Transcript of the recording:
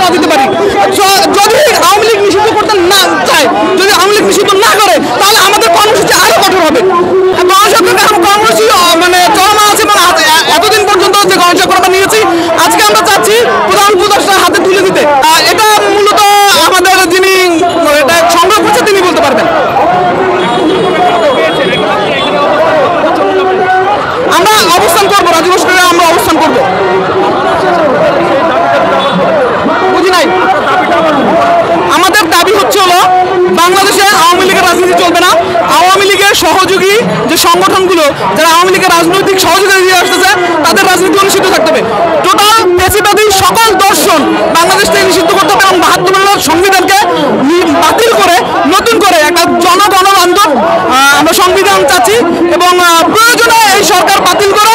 জমা দিতে পারি। যদি আওয়ামী লীগ নিষিদ্ধ করতে না চায়, যদি আওয়ামী লীগ নিষিদ্ধ না করে, তাহলে আমাদের কর্মসূচি আরো কঠোর হবে। গণস্বাক্ষর কর্মসূচি মানে চলমান আছে, এবং এতদিন পর্যন্ত যে গণস্বাক্ষরতা নিয়েছি, আজকে আমরা চাচ্ছি প্রধান উপদেষ্টার হাতে তুলে দিতে। এটা মূলত আমাদের যিনি এটা সংগ্রহ করছে তিনি বলতে পারবেন। আমরা অবস্থান করবো, রাজু ভাস্কর্যে আমরা অবস্থান করবো। বুঝি নাই। আমাদের দাবি হচ্ছে হলো বাংলাদেশে আওয়ামী লীগের রাজনীতি চলবে না। আওয়ামী লীগের সহযোগী যে সংগঠনগুলো যারা আওয়ামী লীগের রাজনৈতিক সহযোগিতা দিয়ে আসতেছে, তাদের রাজনীতি নিষিদ্ধ থাকতে হবে। টোটাল পেশিবাদী সকল দর্শন বাংলাদেশ থেকে নিষিদ্ধ করতে হবে এবং ৭২ সংবিধানকে বাতিল করে নতুন করে একটা জনগণ বান্ধব আমরা সংবিধান চাচ্ছি, এবং প্রয়োজনে এই সরকার বাতিল করে